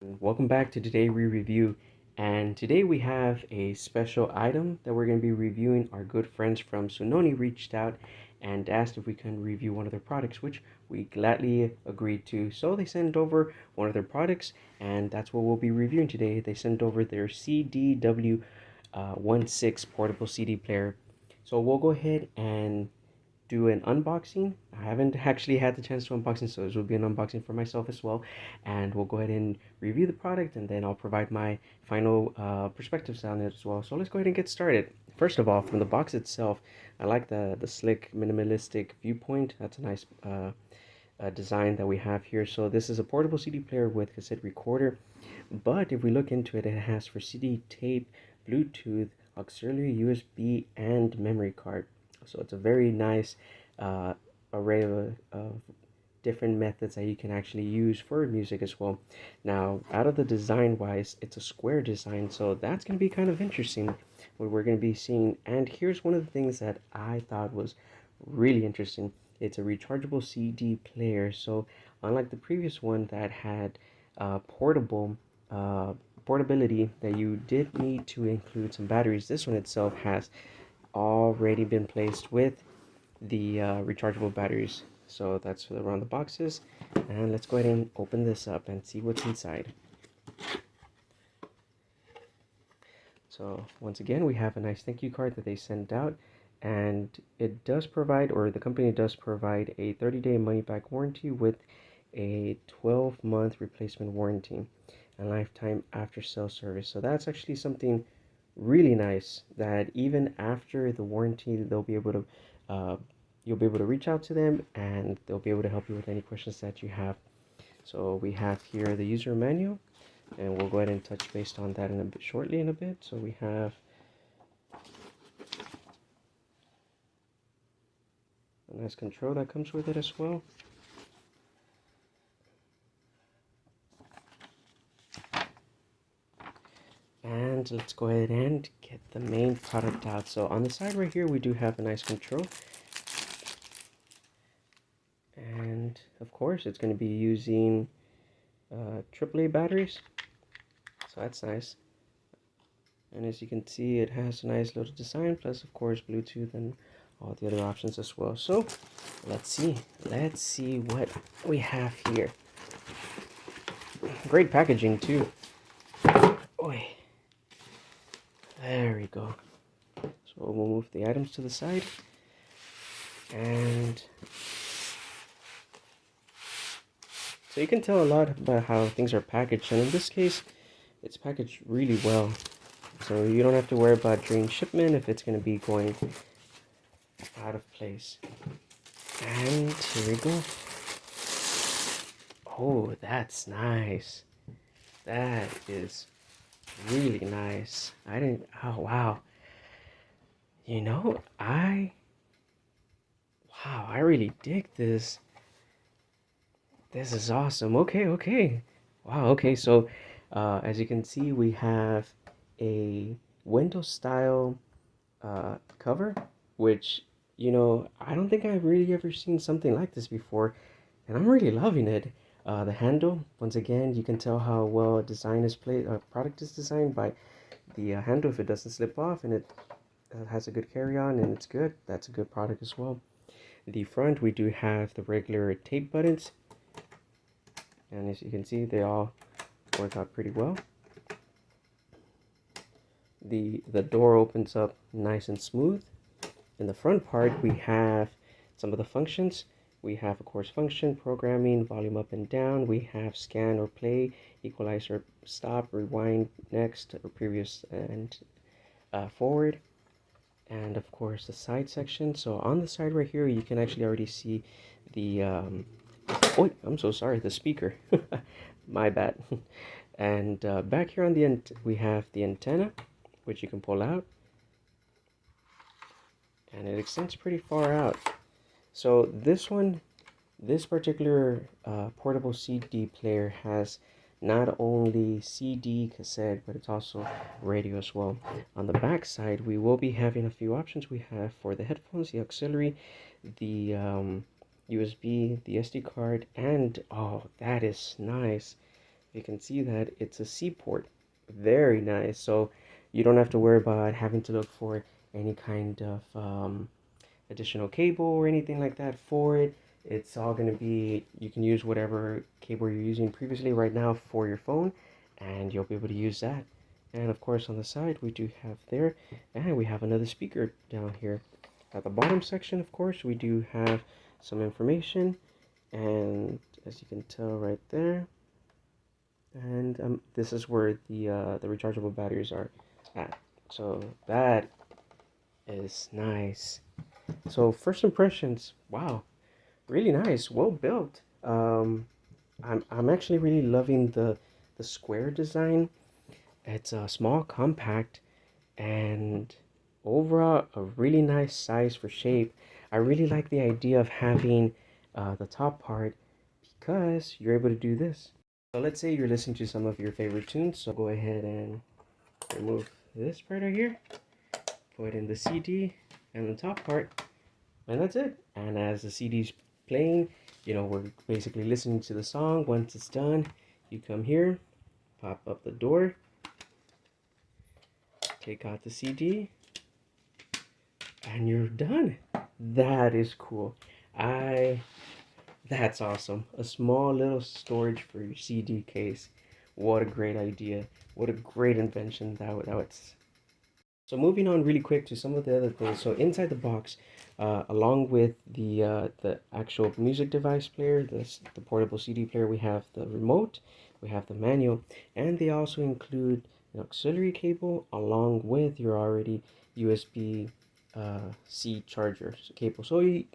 Welcome back to Today We Review. And today we have a special item that we're going to be reviewing. Our good friends from Sunoony reached out and asked if we can review one of their products, which we gladly agreed to. So they sent over one of their products, and that's what we'll be reviewing today. They sent over their CDW 16 portable CD player. So we'll go ahead and do an unboxing. I haven't actually had the chance to unboxing, so this will be an unboxing for myself as well. And we'll go ahead and review the product, and then I'll provide my final perspectives on it as well. So let's go ahead and get started. First of all, from the box itself, I like the slick minimalistic viewpoint. That's a nice design that we have here. So this is a portable CD player with cassette recorder, but if we look into it, it has for CD tape, Bluetooth, auxiliary USB, and memory card. So it's a very nice array of different methods that you can actually use for music as well. Now, out of the design wise, it's a square design, so that's going to be kind of interesting what we're going to be seeing. And here's one of the things that I thought was really interesting. It's a rechargeable CD player. So unlike the previous one that had portability, that you did need to include some batteries, this one itself has already been placed with the rechargeable batteries. So that's around the boxes, and let's go ahead and open this up and see what's inside. So once again, we have a nice thank you card that they sent out, and it does provide, or the company does provide, a 30-day money-back warranty with a 12-month replacement warranty and lifetime after-sale service. So that's actually something really nice, that even after the warranty, they'll be able to you'll be able to reach out to them, and they'll be able to help you with any questions that you have. So we have here the user manual, and we'll go ahead and touch base on that in a bit shortly in a bit. So we have a nice control that comes with it as well. And let's go ahead and get the main product out. So on the side right here, we do have a nice control. And of course, it's going to be using AAA batteries. So that's nice. And as you can see, it has a nice little design, plus of course Bluetooth and all the other options as well. So let's see what we have here. Great packaging too. Oi. There we go. So we'll move the items to the side, and so you can tell a lot about how things are packaged, and in this case it's packaged really well, so you don't have to worry about during shipment if it's going to be going out of place. And here we go. Oh, that's nice. That is really nice. Oh wow. I really dig this. This is awesome. Okay. Wow, okay. So as you can see, we have a window style cover, which, I don't think I've really ever seen something like this before, and I'm really loving it. The handle, once again, you can tell how well product is designed by the handle. If it doesn't slip off, and it has a good carry-on, and it's good, that's a good product as well. The front, we do have the regular tape buttons, and as you can see, they all work out pretty well. The door opens up nice and smooth. In the front part, we have some of the functions. We have, of course, function, programming, volume up and down. We have scan or play, equalize or stop, rewind, next, or previous, and forward. And of course, the side section. So on the side right here, you can actually already see the oh, I'm so sorry, the speaker. My bad. And back here on the end, we have the antenna, which you can pull out, and it extends pretty far out. So this particular portable CD player has not only CD, cassette, but it's also radio as well. On the back side, we will be having a few options. We have for the headphones, the auxiliary, the USB, the SD card, and oh, that is nice. you can see that it's a C port. Very nice. So you don't have to worry about having to look for any kind of additional cable or anything like that for it. It's all going to be, you can use whatever cable you're using previously right now for your phone, and you'll be able to use that. And of course on the side we do have there, and we have another speaker down here. At the bottom section, of course, we do have some information, and as you can tell right there, and this is where the rechargeable batteries are at. So that is nice. So first impressions, wow, really nice, well built. I'm actually really loving the square design. It's a small, compact, and overall a really nice size for shape. I really like the idea of having the top part because you're able to do this. So let's say you're listening to some of your favorite tunes. So go ahead and remove this part right here, put in the CD and the top part, and that's it. And as the CD's playing, you know, we're basically listening to the song. Once it's done, you come here, pop up the door, take out the CD, and you're done. That is cool. That's awesome. A small little storage for your CD case. What a great idea. What a great invention that was. So moving on really quick to some of the other things. So inside the box, along with the actual music device player, the portable CD player, we have the remote, we have the manual, and they also include an auxiliary cable along with your already USB C charger cable. So you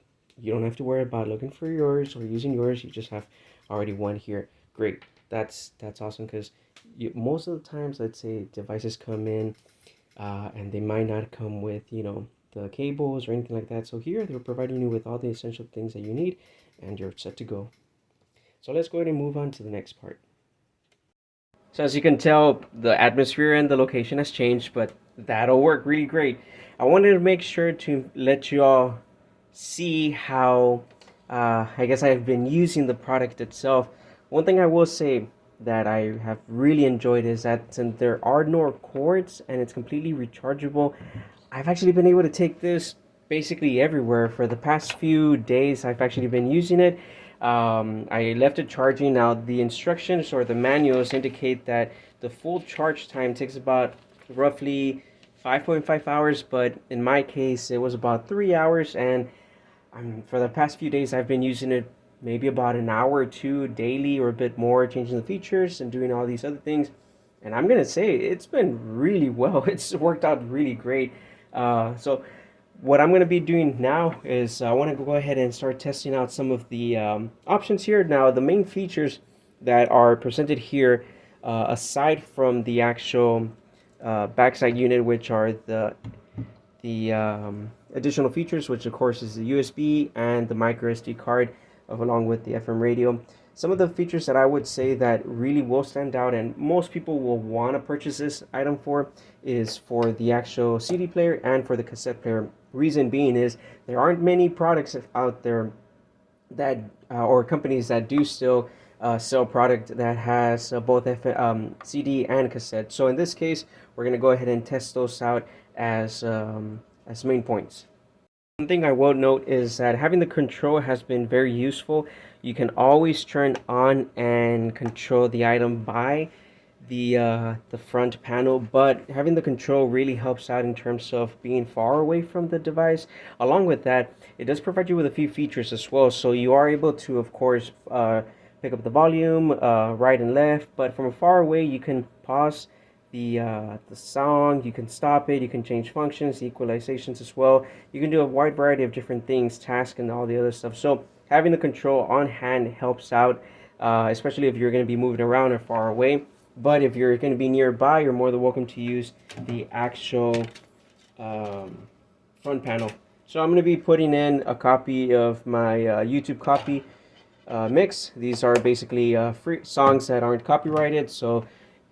don't have to worry about looking for yours or using yours. You just have already one here. Great. That's awesome, because most of the times, let's say devices come in and they might not come with, you know, the cables or anything like that. So here they're providing you with all the essential things that you need, and you're set to go. So let's go ahead and move on to the next part. So as you can tell, the atmosphere and the location has changed, but that'll work really great. I wanted to make sure to let you all see how I guess I've been using the product itself. One thing I will say that I have really enjoyed is that since there are no cords and it's completely rechargeable, I've actually been able to take this basically everywhere. For the past few days, I've actually been using it. I left it charging. Now the instructions or the manuals indicate that the full charge time takes about roughly 5.5 hours, but in my case it was about 3 hours, and for the past few days I've been using it maybe about an hour or two daily or a bit more, changing the features and doing all these other things. And I'm gonna say it's been really well. It's worked out really great. So what I'm gonna be doing now is I want to go ahead and start testing out some of the options here. Now the main features that are presented here, aside from the actual backside unit, which are the additional features, which of course is the USB and the micro SD card, along with the FM radio. Some of the features that I would say that really will stand out and most people will want to purchase this item for is for the actual CD player and for the cassette player. Reason being is there aren't many products out there that or companies that do still sell product that has both CD and cassette. So in this case, we're going to go ahead and test those out as main points. One thing I will note is that having the control has been very useful. You can always turn on and control the item by the front panel, but having the control really helps out in terms of being far away from the device. Along with that, it does provide you with a few features as well. So you are able to, of course, pick up the volume right and left, but from far away you can pause the song, you can stop it, you can change functions, equalizations as well. You can do a wide variety of different things, tasks and all the other stuff. So having the control on hand helps out, especially if you're going to be moving around or far away. But if you're going to be nearby, you're more than welcome to use the actual front panel. So I'm going to be putting in a copy of my YouTube copy mix. These are basically free songs that aren't copyrighted, so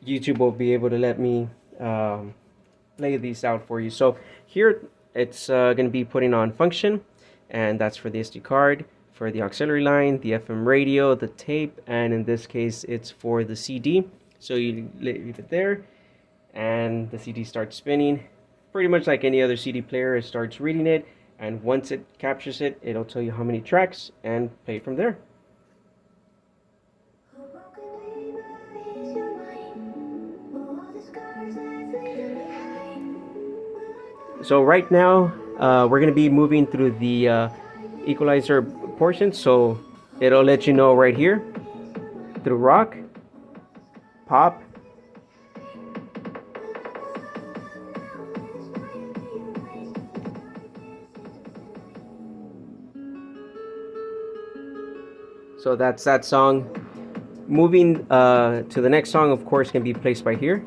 YouTube will be able to let me play these out for you. So here it's going to be putting on function, and that's for the SD card. for the auxiliary line, the FM radio, the tape, and in this case it's for the CD. So you leave it there and the CD starts spinning. Pretty much like any other CD player, it starts reading it, and once it captures it, it'll tell you how many tracks and play from there. So right now, we're gonna be moving through the equalizer portion, so it'll let you know right here through rock, pop, so that's that song. Moving to the next song, of course, can be placed by here.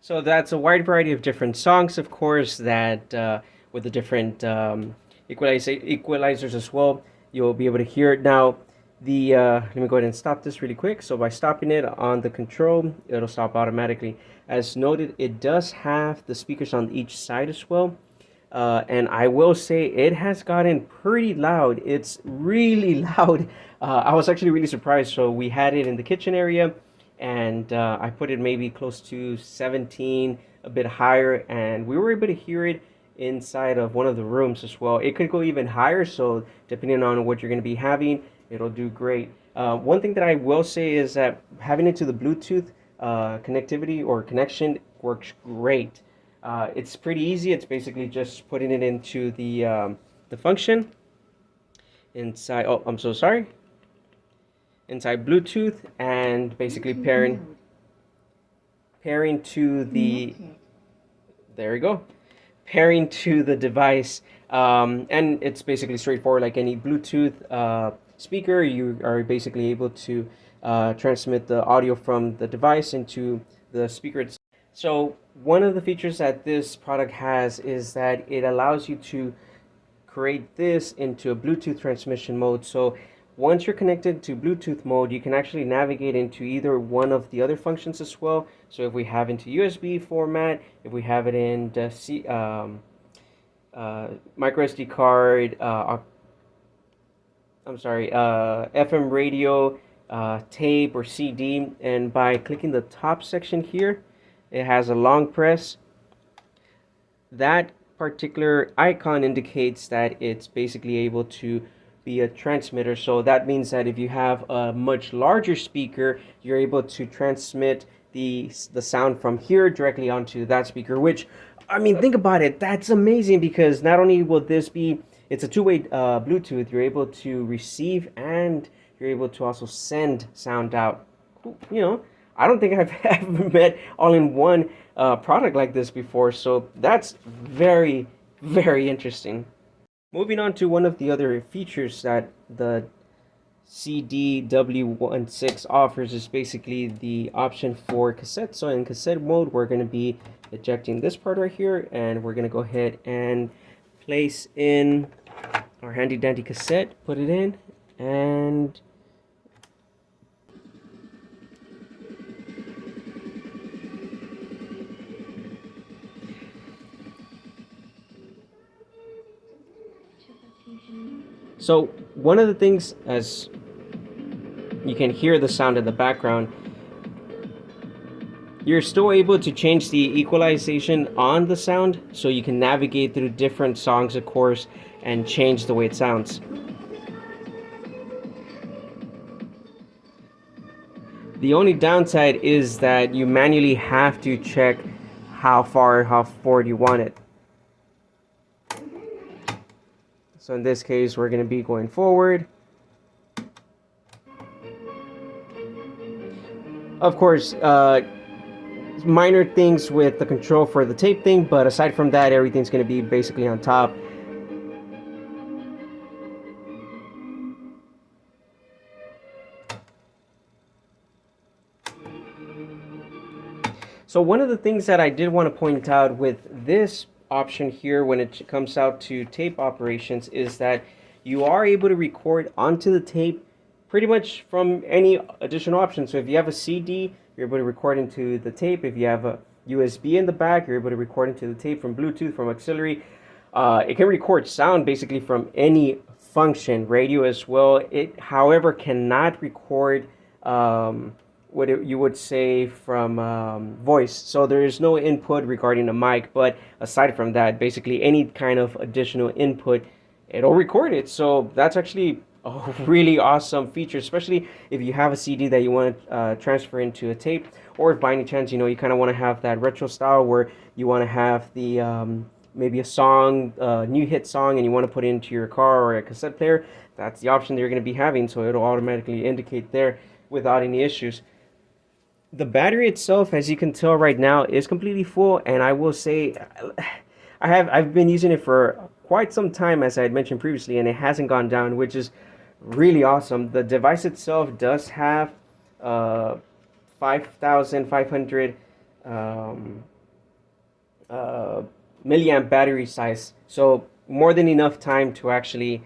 So that's a wide variety of different songs, of course, that with the different equalizers as well, you'll be able to hear it. Now, let me go ahead and stop this really quick. So by stopping it on the control, it'll stop automatically. As noted, it does have the speakers on each side as well. And I will say it has gotten pretty loud. It's really loud. I was actually really surprised. So we had it in the kitchen area, and I put it maybe close to 17, a bit higher, and we were able to hear it inside of one of the rooms as well. It could go even higher, so depending on what you're going to be having, it'll do great. One thing that I will say is that having it to the Bluetooth connectivity or connection works great. It's pretty easy. It's basically just putting it into the function inside. Oh, I'm so sorry. Inside Bluetooth, and basically pairing to the, there you go, pairing to the device, and it's basically straightforward like any Bluetooth speaker. You are basically able to transmit the audio from the device into the speaker itself. So one of the features that this product has is that it allows you to create this into a Bluetooth transmission mode. So once you're connected to Bluetooth mode, you can actually navigate into either one of the other functions as well. So if we have into USB format, if we have it in the micro SD card, FM radio, tape, or CD, and by clicking the top section here, it has a long press. That particular icon indicates that it's basically able to be a transmitter. So that means that if you have a much larger speaker, you're able to transmit the sound from here directly onto that speaker, which, I mean, think about it. That's amazing, because not only will this be it's a two-way Bluetooth. You're able to receive and you're able to also send sound out. You know, I don't think I've ever met all-in-one product like this before, so that's very, very interesting. Moving on to one of the other features that the CDW16 offers is basically the option for cassette. So in cassette mode, we're going to be ejecting this part right here, and we're going to go ahead and place in our handy dandy cassette, put it in, and so one of the things, as you can hear the sound in the background, you're still able to change the equalization on the sound, so you can navigate through different songs, of course, and change the way it sounds. The only downside is that you manually have to check how forward you want it. So in this case, we're going to be going forward. Of course, minor things with the control for the tape thing, but aside from that, everything's going to be basically on top. So one of the things that I did want to point out with this option here when it comes out to tape operations is that you are able to record onto the tape pretty much from any additional option. So if you have a CD, you're able to record into the tape. If you have a USB in the back, you're able to record into the tape from Bluetooth, from auxiliary. It can record sound basically from any function, radio as well. It, however, cannot record what you would say from voice. So there is no input regarding the mic, but aside from that, basically any kind of additional input, it'll record it. So that's actually a really awesome feature, especially if you have a CD that you want to transfer into a tape, or if by any chance, you know, you kind of want to have that retro style where you want to have the maybe a song, new hit song, and you want to put it into your car or a cassette player. That's the option that you're going to be having, so it'll automatically indicate there without any issues. The battery itself, as you can tell right now, is completely full, and I will say I've been using it for quite some time, as I had mentioned previously, and it hasn't gone down, which is really awesome. The device itself does have 5,500 milliamp battery size, so more than enough time to actually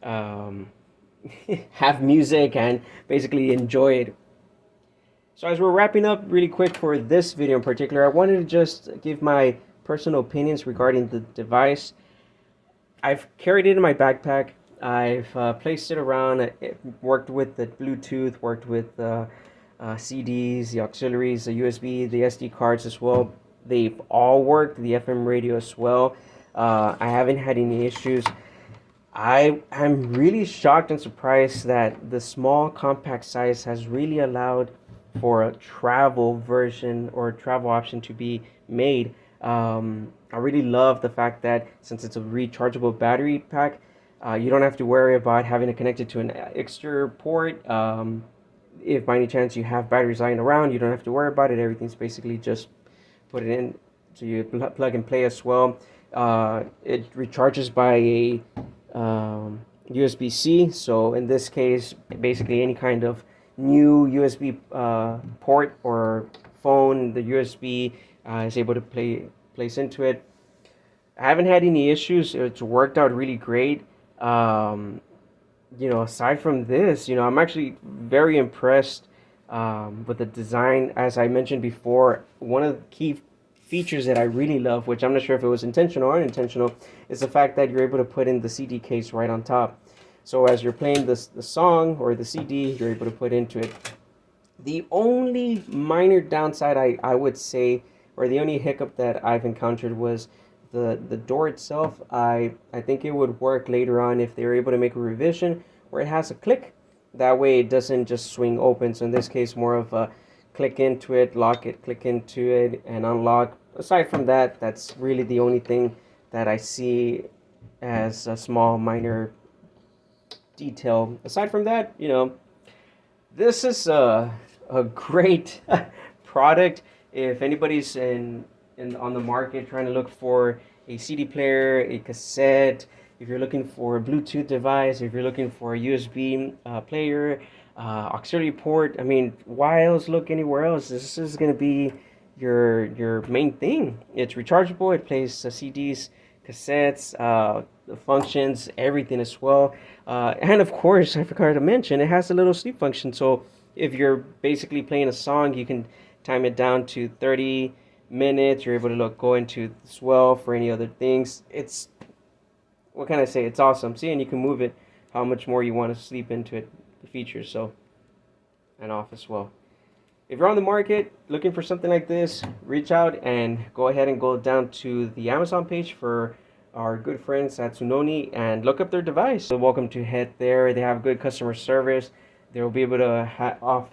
have music and basically enjoy it. So as we're wrapping up really quick for this video in particular, I wanted to just give my personal opinions regarding the device. I've carried it in my backpack. I've placed it around, worked with the Bluetooth, worked with CDs, the auxiliaries, the USB, the SD cards as well. They've all worked, the FM radio as well. I haven't had any issues. I'm really shocked and surprised that the small compact size has really allowed for a travel version or travel option to be made. I really love the fact that since it's a rechargeable battery pack, you don't have to worry about having to connect it to an extra port. If by any chance you have batteries lying around, you don't have to worry about it. Everything's basically just put it in, so you plug and play as well. It recharges by a USB-C, so in this case, basically any kind of new USB port or phone, the USB is able to place into it. I haven't had any issues. It's worked out really great. You know, aside from this, you know, I'm actually very impressed with the design. As I mentioned before, one of the key features that I really love, which I'm not sure if it was intentional or unintentional, is the fact that you're able to put in the CD case right on top. So as you're playing the song or the CD, you're able to put into it. The only minor downside I would say, or the only hiccup that I've encountered, was the door itself. I think it would work later on if they were able to make a revision where it has a click. That way it doesn't just swing open. So in this case, more of a click into it, lock it, click into it, and unlock. Aside from that, that's really the only thing that I see as a small minor detail. Aside from that, this is a great product. If anybody's in on the market trying to look for a CD player, a cassette, if you're looking for a Bluetooth device, if you're looking for a USB player, auxiliary port, I mean, why else look anywhere else? This is going to be your main thing. It's rechargeable. It plays CDs, cassettes, the functions, everything as well. And of course, I forgot to mention, it has a little sleep function. So if you're basically playing a song, you can time it down to 30 minutes. You're able to go into swell for any other things. It's, what can I say? It's awesome. See, and you can move it how much more you want to sleep into it, the features, so, and off as well. If you're on the market looking for something like this, reach out and go ahead and go down to the Amazon page for our good friends at Sunoony and look up their device. You're welcome to head there. They have good customer service. They'll be able to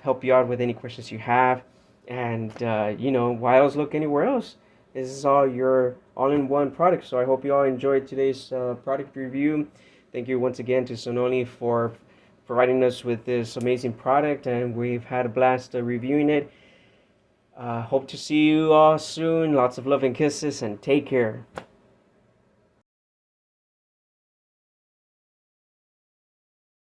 help you out with any questions you have. And, why else look anywhere else? This is all your all-in-one product. So I hope you all enjoyed today's product review. Thank you once again to Sunoony for providing us with this amazing product, and we've had a blast reviewing it. Hope to see you all soon. Lots of love and kisses, and take care.